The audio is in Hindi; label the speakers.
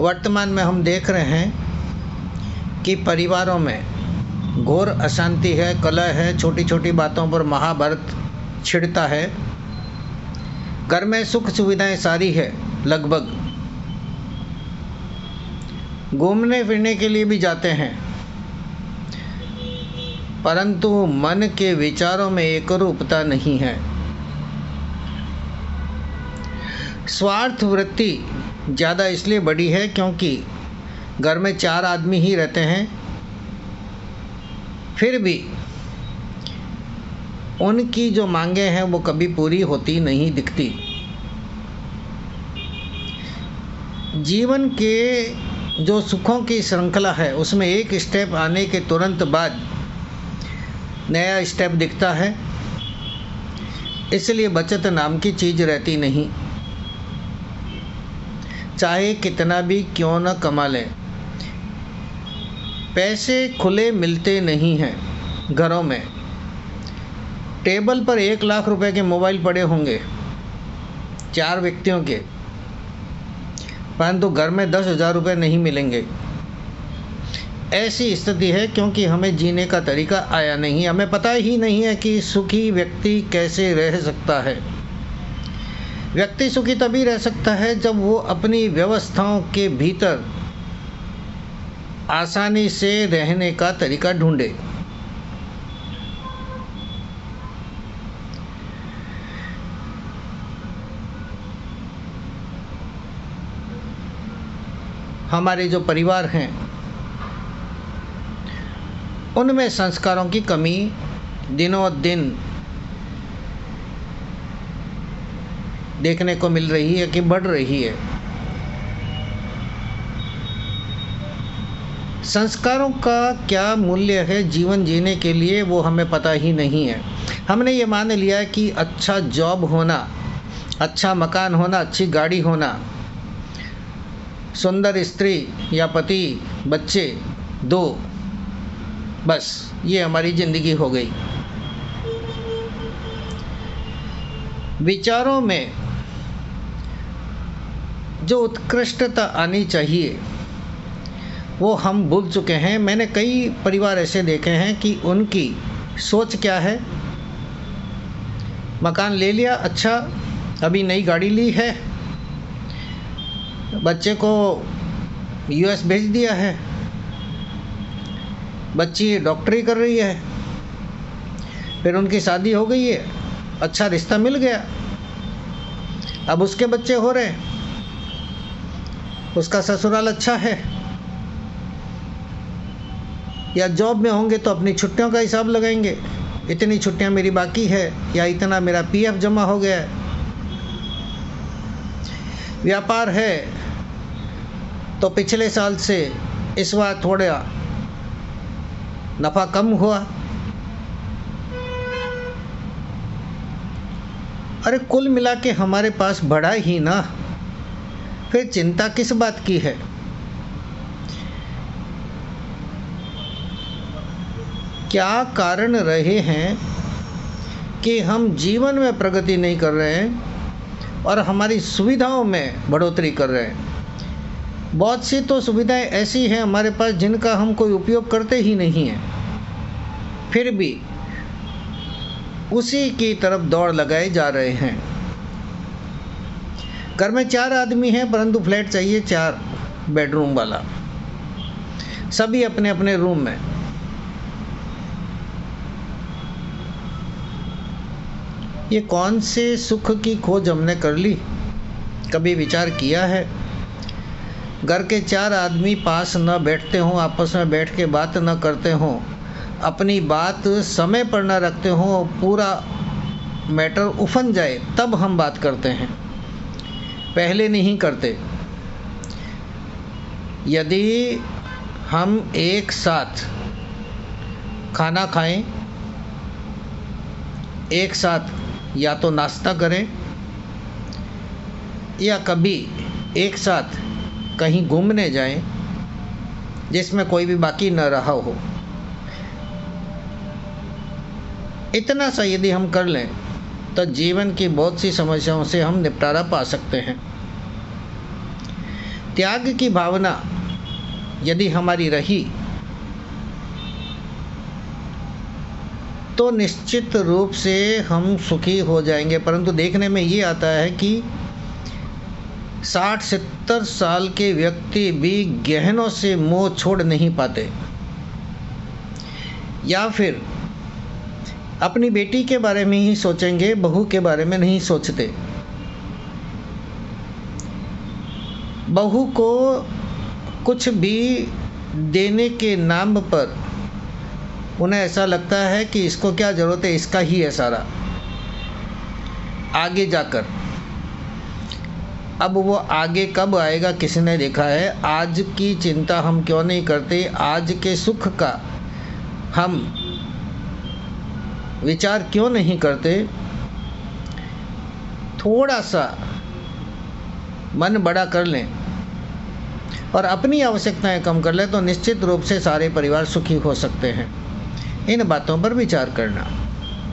Speaker 1: वर्तमान में हम देख रहे हैं कि परिवारों में घोर अशांति है, कलह है, छोटी छोटी बातों पर महाभारत छिड़ता है। घर में सुख सुविधाएं सारी है लगभग, घूमने फिरने के लिए भी जाते हैं, परंतु मन के विचारों में एकरूपता नहीं है। स्वार्थ वृत्ति ज़्यादा इसलिए बढ़ी है क्योंकि घर में 4 आदमी ही रहते हैं, फिर भी उनकी जो मांगें हैं वो कभी पूरी होती नहीं दिखती। जीवन के जो सुखों की श्रृंखला है उसमें एक स्टेप आने के तुरंत बाद नया स्टेप दिखता है, इसलिए बचत नाम की चीज़ रहती नहीं। चाहे कितना भी क्यों न कमा लें, पैसे खुले मिलते नहीं हैं। घरों में टेबल पर 1 लाख रुपए के मोबाइल पड़े होंगे 4 व्यक्तियों के, परंतु घर में 10,000 रुपये नहीं मिलेंगे। ऐसी स्थिति है क्योंकि हमें जीने का तरीका आया नहीं, हमें पता ही नहीं है कि सुखी व्यक्ति कैसे रह सकता है। व्यक्ति सुखी तभी रह सकता है जब वो अपनी व्यवस्थाओं के भीतर आसानी से रहने का तरीका ढूंढे। हमारे जो परिवार हैं उनमें संस्कारों की कमी दिनों दिन देखने को मिल रही है कि बढ़ रही है। संस्कारों का क्या मूल्य है जीवन जीने के लिए वो हमें पता ही नहीं है। हमने ये मान लिया है कि अच्छा जॉब होना, अच्छा मकान होना, अच्छी गाड़ी होना, सुंदर स्त्री या पति, बच्चे 2, बस ये हमारी ज़िंदगी हो गई। विचारों में जो उत्कृष्टता आनी चाहिए वो हम भूल चुके हैं। मैंने कई परिवार ऐसे देखे हैं कि उनकी सोच क्या है, मकान ले लिया, अच्छा अभी नई गाड़ी ली है, बच्चे को यूएस भेज दिया है, बच्ची डॉक्टरी कर रही है, फिर उनकी शादी हो गई है, अच्छा रिश्ता मिल गया, अब उसके बच्चे हो रहे हैं, उसका ससुराल अच्छा है, या जॉब में होंगे तो अपनी छुट्टियों का हिसाब लगाएंगे, इतनी छुट्टियां मेरी बाकी है या इतना मेरा पीएफ जमा हो गया है। व्यापार है तो पिछले साल से इस बार थोड़ा नफ़ा कम हुआ। अरे कुल मिला के हमारे पास बढ़ा ही ना, फिर चिंता किस बात की है। क्या कारण रहे हैं कि हम जीवन में प्रगति नहीं कर रहे हैं और हमारी सुविधाओं में बढ़ोतरी कर रहे हैं। बहुत सी तो सुविधाएं ऐसी हैं हमारे पास जिनका हम कोई उपयोग करते ही नहीं हैं, फिर भी उसी की तरफ दौड़ लगाए जा रहे हैं। घर में 4 आदमी हैं परंतु फ्लैट चाहिए 4 बेडरूम वाला, सभी अपने अपने रूम में। ये कौन से सुख की खोज हमने कर ली, कभी विचार किया है? घर के 4 आदमी पास न बैठते हों, आपस में बैठ के बात न करते हों, अपनी बात समय पर न रखते हों, पूरा मैटर उफन जाए तब हम बात करते हैं, पहले नहीं करते। यदि हम एक साथ खाना खाएं, एक साथ या तो नाश्ता करें या कभी एक साथ कहीं घूमने जाएं जिसमें कोई भी बाकी न रहा हो, इतना सा यदि हम कर लें तो जीवन की बहुत सी समस्याओं से हम निपटारा पा सकते हैं। त्याग की भावना यदि हमारी रही तो निश्चित रूप से हम सुखी हो जाएंगे। परंतु देखने में ये आता है कि 60-70 साल के व्यक्ति भी गहनों से मोह छोड़ नहीं पाते, या फिर अपनी बेटी के बारे में ही सोचेंगे, बहू के बारे में नहीं सोचते। बहू को कुछ भी देने के नाम पर उन्हें ऐसा लगता है कि इसको क्या ज़रूरत है, इसका ही है सारा आगे जाकर। अब वो आगे कब आएगा किसी ने देखा है? आज की चिंता हम क्यों नहीं करते? आज के सुख का हम विचार क्यों नहीं करते? थोड़ा सा मन बड़ा कर लें और अपनी आवश्यकताएं कम कर लें तो निश्चित रूप से सारे परिवार सुखी हो सकते हैं। इन बातों पर विचार करना।